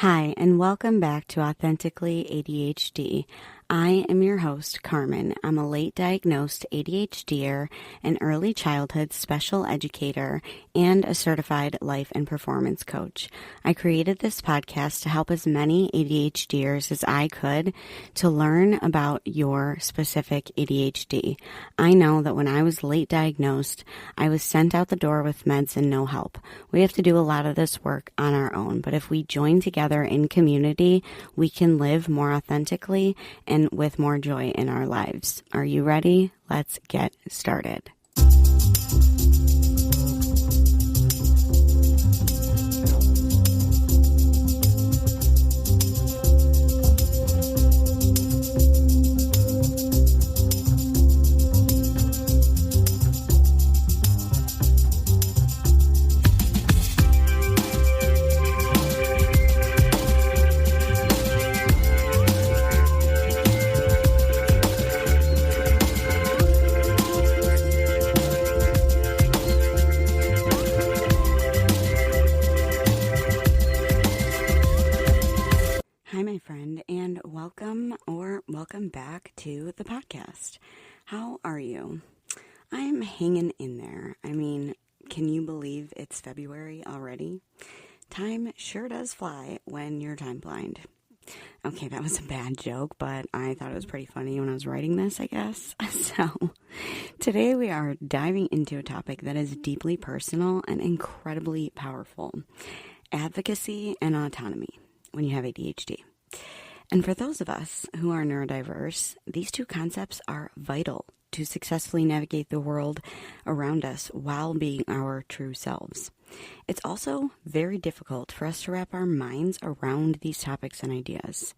Hi, and welcome back to Authentically ADHD. I am your host, Carmen. I'm a late diagnosed ADHDer, an early childhood special educator, and a certified life and performance coach. I created this podcast to help as many ADHDers as I could to learn about your specific ADHD. I know that when I was late diagnosed, I was sent out the door with meds and no help. We have to do a lot of this work on our own, but if we join together in community, we can live more authentically and with more joy in our lives. Are you ready? Let's get started. Hi, my friend, and welcome back to the podcast. How are you? I'm hanging in there. I mean, can you believe it's February already? Time sure does fly when you're time blind. Okay, that was a bad joke, but I thought it was pretty funny when I was writing this, I guess. So, today we are diving into a topic that is deeply personal and incredibly powerful: advocacy and autonomy when you have ADHD. And for those of us who are neurodiverse, these two concepts are vital to successfully navigate the world around us while being our true selves. It's also very difficult for us to wrap our minds around these topics and ideas.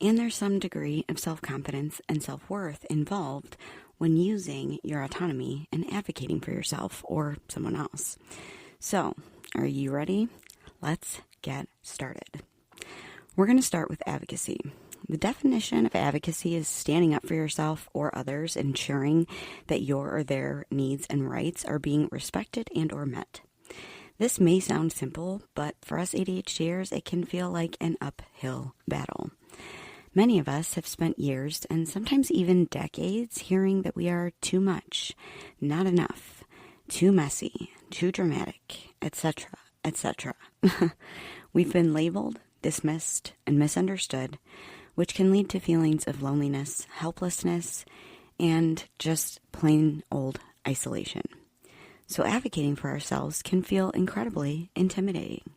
And there's some degree of self-confidence and self-worth involved when using your autonomy and advocating for yourself or someone else. So, are you ready? Let's get started. We're going to start with advocacy. The definition of advocacy is standing up for yourself or others, ensuring that your or their needs and rights are being respected and or met. This may sound simple, but for us ADHDers, it can feel like an uphill battle. Many of us have spent years and sometimes even decades hearing that we are too much, not enough, too messy, too dramatic, etc., etc. We've been labeled, dismissed, and misunderstood, which can lead to feelings of loneliness, helplessness, and just plain old isolation. So advocating for ourselves can feel incredibly intimidating.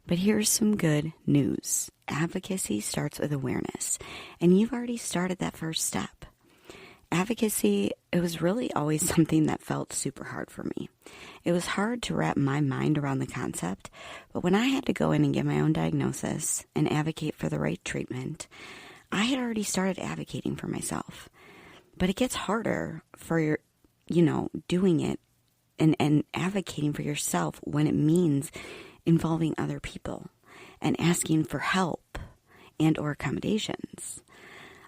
But here's some good news. Advocacy starts with awareness, and you've already started that first step. Advocacy, it was really always something that felt super hard for me. It was hard to wrap my mind around the concept, but when I had to go in and get my own diagnosis and advocate for the right treatment, I had already started advocating for myself. But it gets harder for doing it and advocating for yourself when it means involving other people and asking for help and or accommodations.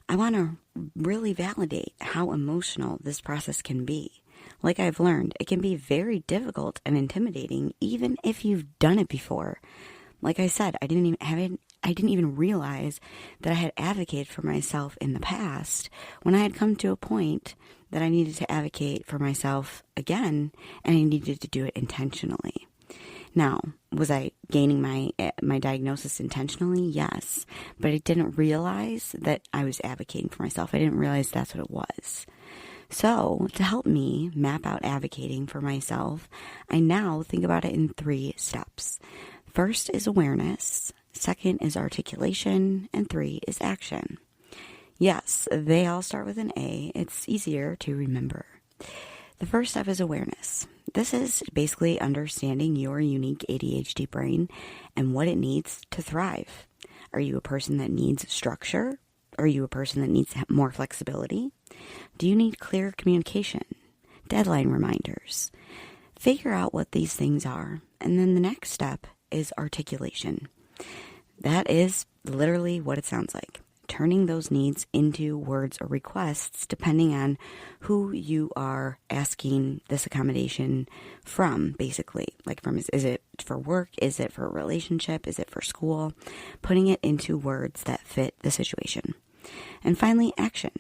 I want to really validate how emotional this process can be. Like I've learned, it can be very difficult and intimidating even if you've done it before. Like I said, I didn't even realize that I had advocated for myself in the past when I had come to a point that I needed to advocate for myself again, and I needed to do it intentionally. Now, was I gaining my diagnosis intentionally? Yes, but I didn't realize that I was advocating for myself. I didn't realize that's what it was. So, to help me map out advocating for myself, I now think about it in 3 steps. First is awareness, second is articulation, and 3 is action. Yes, they all start with an A. It's easier to remember. The first step is awareness. This is basically understanding your unique ADHD brain and what it needs to thrive. Are you a person that needs structure? Are you a person that needs more flexibility? Do you need clear communication? Deadline reminders? Figure out what these things are. And then the next step is articulation. That is literally what it sounds like. turning those needs into words or requests depending on who you are asking this accommodation from, basically. Like is it for work? Is it for a relationship? Is it for school? Putting it into words that fit the situation. And finally, action.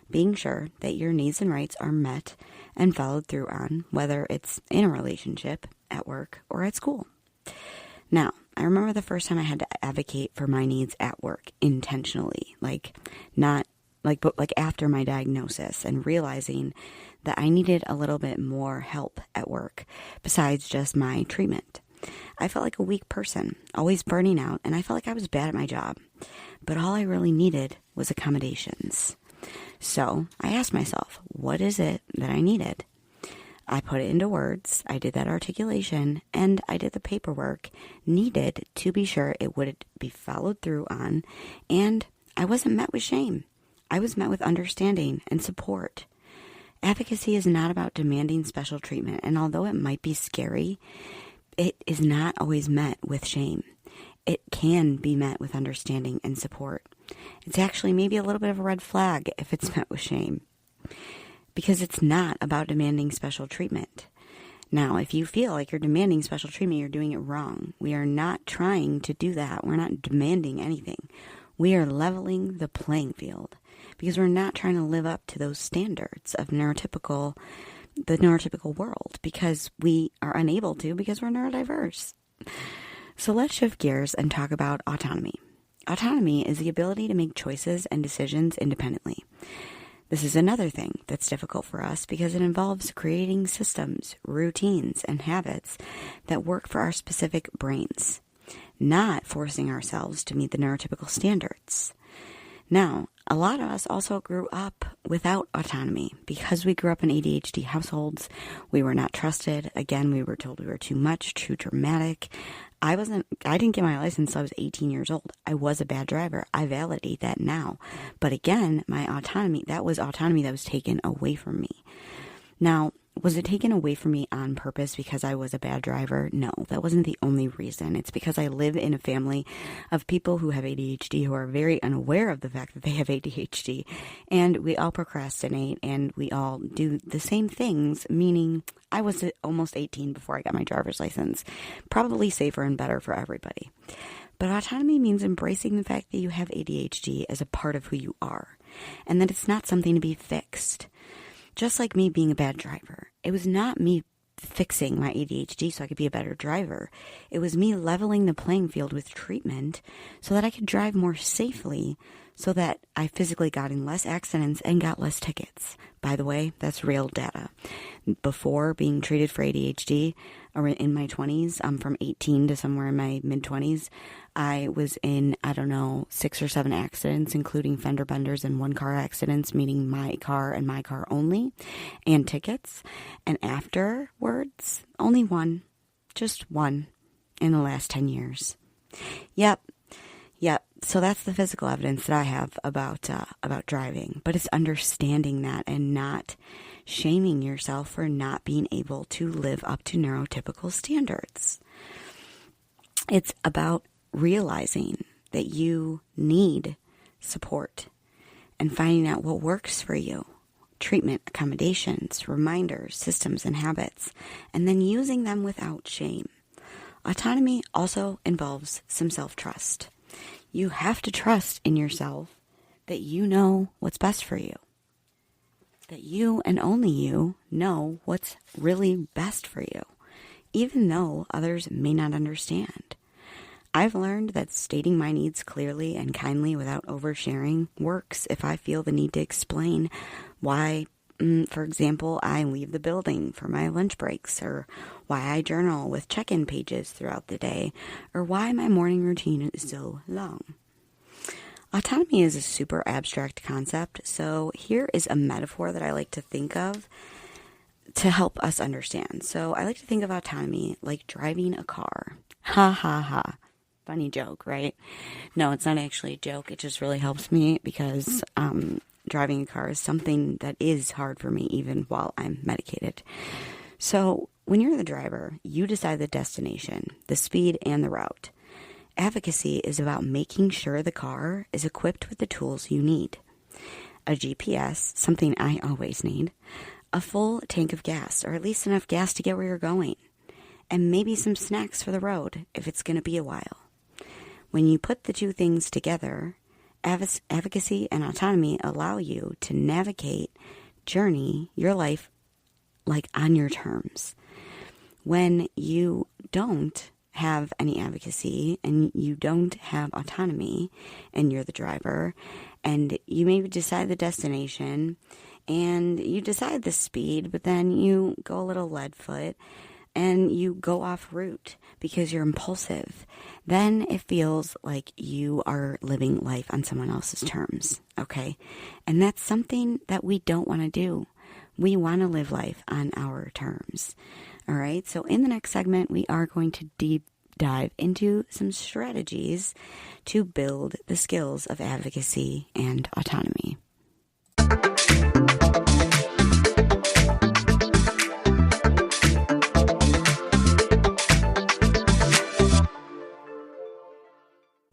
Being sure that your needs and rights are met and followed through on, whether it's in a relationship, at work, or at school. Now, I remember the first time I had to advocate for my needs at work intentionally, but after my diagnosis, and realizing that I needed a little bit more help at work besides just my treatment. I felt like a weak person, always burning out, and I felt like I was bad at my job. But all I really needed was accommodations. So I asked myself, what is it that I needed? I put it into words, I did that articulation, and I did the paperwork needed to be sure it would be followed through on, and I wasn't met with shame. I was met with understanding and support. Advocacy is not about demanding special treatment, and although it might be scary, it is not always met with shame. It can be met with understanding and support. It's actually maybe a little bit of a red flag if it's met with shame, because it's not about demanding special treatment. Now, if you feel like you're demanding special treatment, you're doing it wrong. We are not trying to do that. We're not demanding anything. We are leveling the playing field because we're not trying to live up to those standards of the neurotypical world, because we are unable to because we're neurodiverse. So let's shift gears and talk about autonomy. Autonomy is the ability to make choices and decisions independently. This is another thing that's difficult for us because it involves creating systems, routines, and habits that work for our specific brains, not forcing ourselves to meet the neurotypical standards. Now, a lot of us also grew up without autonomy because we grew up in ADHD households. We were not trusted. Again, we were told we were too much, too dramatic. I didn't get my license until I was 18 years old. I was a bad driver. I validate that now. But again, my autonomy that was taken away from me. Now, was it taken away from me on purpose because I was a bad driver? No, that wasn't the only reason. It's because I live in a family of people who have ADHD who are very unaware of the fact that they have ADHD. And we all procrastinate and we all do the same things, meaning I was almost 18 before I got my driver's license. Probably safer and better for everybody. But autonomy means embracing the fact that you have ADHD as a part of who you are, and that it's not something to be fixed. Just like me being a bad driver, it was not me fixing my ADHD so I could be a better driver. It was me leveling the playing field with treatment so that I could drive more safely, so that I physically got in less accidents and got less tickets. By the way, that's real data. Before being treated for ADHD, or in my 20s, from 18 to somewhere in my mid-20s, I was in, 6 or 7 accidents, including fender benders and one-car accidents, meaning my car and my car only, and tickets. And afterwards, only one, just one, in the last 10 years. Yep. So that's the physical evidence that I have about driving. But it's understanding that and not shaming yourself for not being able to live up to neurotypical standards. It's about realizing that you need support and finding out what works for you. Treatment, accommodations, reminders, systems, and habits, and then using them without shame. Autonomy also involves some self-trust. You have to trust in yourself that you know what's best for you. That you and only you know what's really best for you, even though others may not understand. I've learned that stating my needs clearly and kindly without oversharing works if I feel the need to explain why, for example, I leave the building for my lunch breaks, or why I journal with check-in pages throughout the day, or why my morning routine is so long. Autonomy is a super abstract concept, so here is a metaphor that I like to think of to help us understand. So I like to think of autonomy like driving a car. Ha ha ha. Funny joke, right? No, it's not actually a joke. It just really helps me because driving a car is something that is hard for me even while I'm medicated. So when you're the driver, you decide the destination, the speed, and the route. Advocacy is about making sure the car is equipped with the tools you need. A GPS, something I always need, a full tank of gas, or at least enough gas to get where you're going, and maybe some snacks for the road if it's going to be a while. When you put the two things together, advocacy and autonomy allow you to navigate, journey your life like on your terms. When you don't have any advocacy and you don't have autonomy and you're the driver and you maybe decide the destination and you decide the speed, but then you go a little lead foot and you go off route because you're impulsive, then it feels like you are living life on someone else's terms, okay? And that's something that we don't want to do. We want to live life on our terms, all right? So in the next segment, we are going to deep dive into some strategies to build the skills of advocacy and autonomy.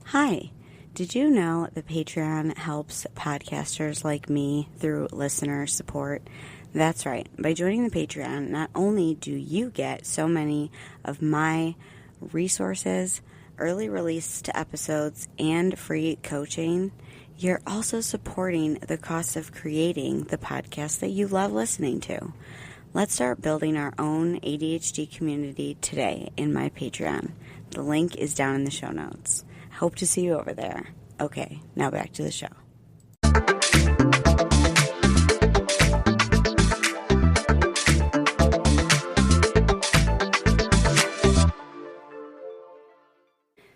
Hi, did you know that Patreon helps podcasters like me through listener support? That's right. By joining the Patreon, not only do you get so many of my resources, early release to episodes, and free coaching, you're also supporting the cost of creating the podcast that you love listening to. Let's start building our own ADHD community today in my Patreon. The link is down in the show notes. Hope to see you over there. Okay, now back to the show.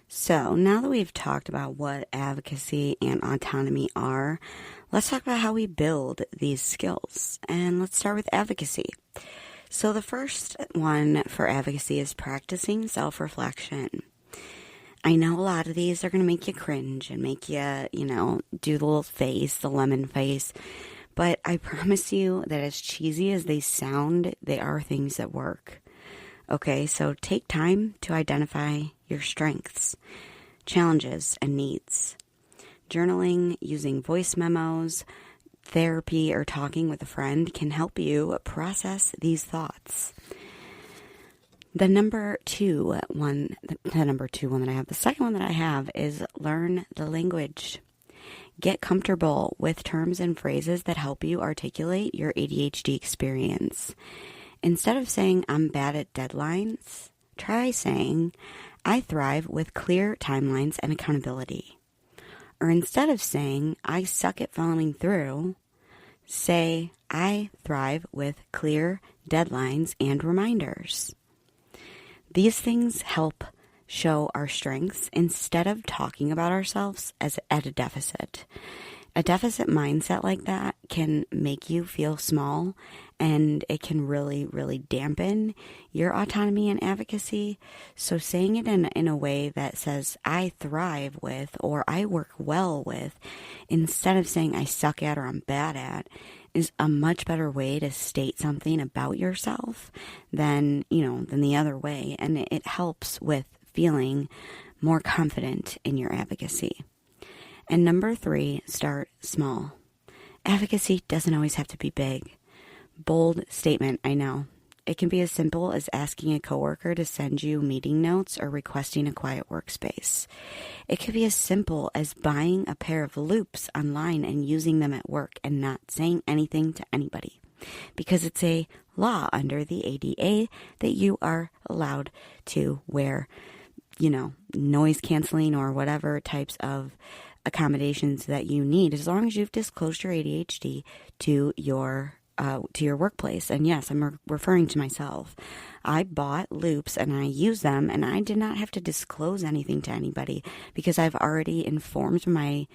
So now that we've talked about what advocacy and autonomy are, let's talk about how we build these skills. And let's start with advocacy. So the first one for advocacy is practicing self-reflection. I know a lot of these are going to make you cringe and make you, do the little face, the lemon face. But I promise you that as cheesy as they sound, they are things that work. Okay, so take time to identify your strengths, challenges, and needs. Journaling, using voice memos, therapy, or talking with a friend can help you process these thoughts. The number two one that I have, the second one that I have is learn the language. Get comfortable with terms and phrases that help you articulate your ADHD experience. Instead of saying, I'm bad at deadlines, try saying, I thrive with clear timelines and accountability. Or instead of saying, I suck at following through, say, I thrive with clear deadlines and reminders. These things help show our strengths instead of talking about ourselves as at a deficit. A deficit mindset like that can make you feel small, and it can really, really dampen your autonomy and advocacy. So saying it in a way that says, I thrive with, or I work well with, instead of saying I suck at or I'm bad at, is a much better way to state something about yourself than the other way. And it helps with feeling more confident in your advocacy. And number 3, start small. Advocacy doesn't always have to be big. Bold statement, I know. It can be as simple as asking a coworker to send you meeting notes or requesting a quiet workspace. It could be as simple as buying a pair of loops online and using them at work and not saying anything to anybody. Because it's a law under the ADA that you are allowed to wear, noise canceling or whatever types of accommodations that you need, as long as you've disclosed your ADHD to your workplace. And yes, I'm referring to myself. I bought loops and I use them, and I did not have to disclose anything to anybody because I've already informed my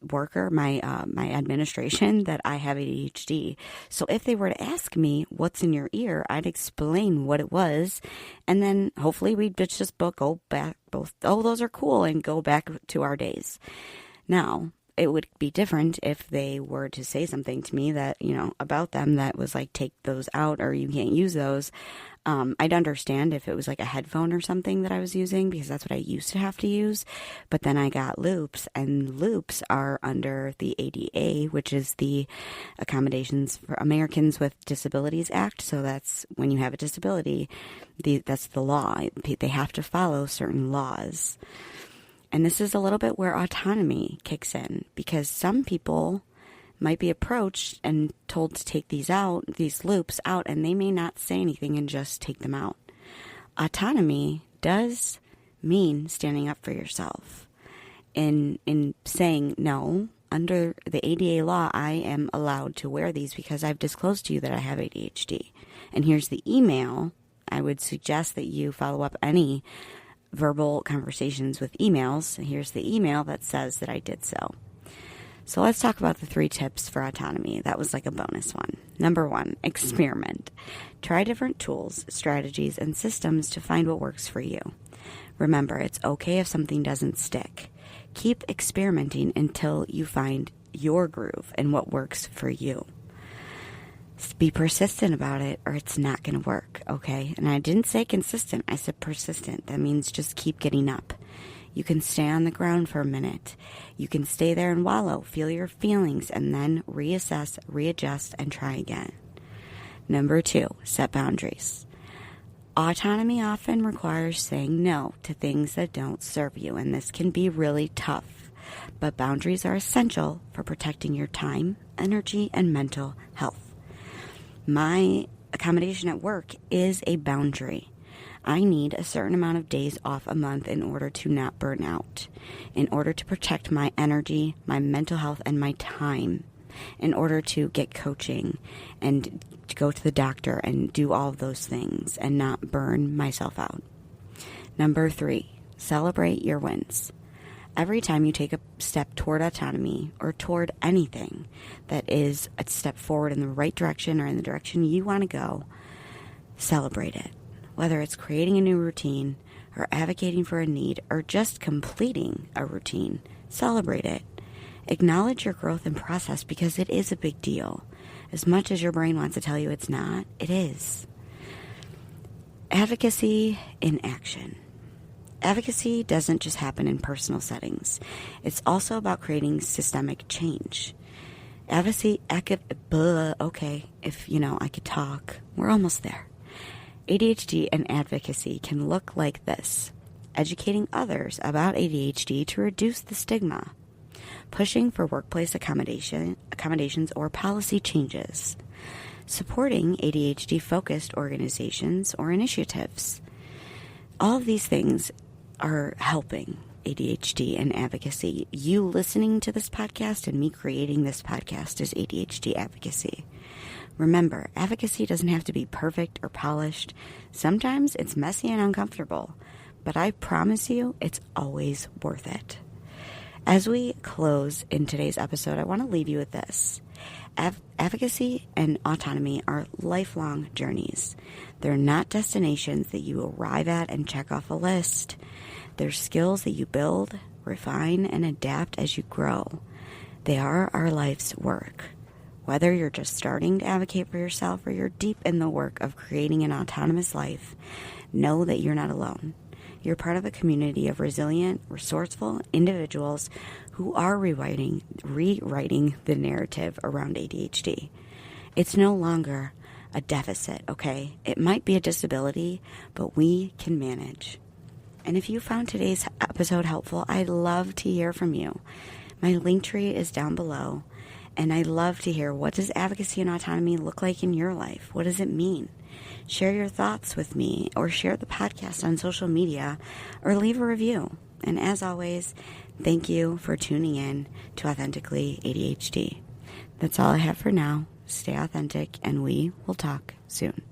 worker, my administration, that I have ADHD. So if they were to ask me what's in your ear, I'd explain what it was, and then hopefully we'd just go back both. Oh, those are cool, and go back to our days. Now, it would be different if they were to say something to me that, about them that was like, take those out or you can't use those. I'd understand if it was like a headphone or something that I was using, because that's what I used to have to use. But then I got loops, and loops are under the ADA, which is the Accommodations for Americans with Disabilities Act. So that's when you have a disability, that's the law. They have to follow certain laws. And this is a little bit where autonomy kicks in, because some people might be approached and told to take these loops out, and they may not say anything and just take them out. Autonomy does mean standing up for yourself in saying, no, under the ADA law, I am allowed to wear these because I've disclosed to you that I have ADHD. And here's the email. I would suggest that you follow up any verbal conversations with emails. Here's the email that says that I did so. So let's talk about the 3 tips for autonomy. That was like a bonus one. Number 1, experiment. Try different tools, strategies, and systems to find what works for you. Remember, it's okay if something doesn't stick. Keep experimenting until you find your groove and what works for you. Be persistent about it, or it's not going to work, okay? And I didn't say consistent, I said persistent. That means just keep getting up. You can stay on the ground for a minute. You can stay there and wallow, feel your feelings, and then reassess, readjust, and try again. Number 2, set boundaries. Autonomy often requires saying no to things that don't serve you, and this can be really tough. But boundaries are essential for protecting your time, energy, and mental health. My accommodation at work is a boundary. I need a certain amount of days off a month in order to not burn out, in order to protect my energy, my mental health, and my time, in order to get coaching and to go to the doctor and do all of those things and not burn myself out. Number 3, celebrate your wins. Every time you take a step toward autonomy or toward anything that is a step forward in the right direction or in the direction you want to go, celebrate it. Whether it's creating a new routine or advocating for a need or just completing a routine, celebrate it. Acknowledge your growth and process, because it is a big deal. As much as your brain wants to tell you it's not, it is. Advocacy in action. Advocacy doesn't just happen in personal settings. It's also about creating systemic change. Advocacy, I could talk. We're almost there. ADHD and advocacy can look like this: educating others about ADHD to reduce the stigma, pushing for workplace accommodations or policy changes, supporting ADHD-focused organizations or initiatives. All of these things are helping ADHD and advocacy. You listening to this podcast and me creating this podcast is ADHD advocacy. Remember, advocacy doesn't have to be perfect or polished. Sometimes it's messy and uncomfortable, but I promise you it's always worth it. As we close in today's episode, I want to leave you with this. Advocacy and autonomy are lifelong journeys. They're not destinations that you arrive at and check off a list. They're skills that you build, refine, and adapt as you grow. They are our life's work. Whether you're just starting to advocate for yourself or you're deep in the work of creating an autonomous life, know that you're not alone. You're part of a community of resilient, resourceful individuals who are rewriting the narrative around ADHD. It's no longer a deficit, okay? It might be a disability, but we can manage. And if you found today's episode helpful, I'd love to hear from you. My link tree is down below. And I love to hear, what does advocacy and autonomy look like in your life? What does it mean? Share your thoughts with me, or share the podcast on social media, or leave a review. And as always, thank you for tuning in to Authentically ADHD. That's all I have for now. Stay authentic, and we will talk soon.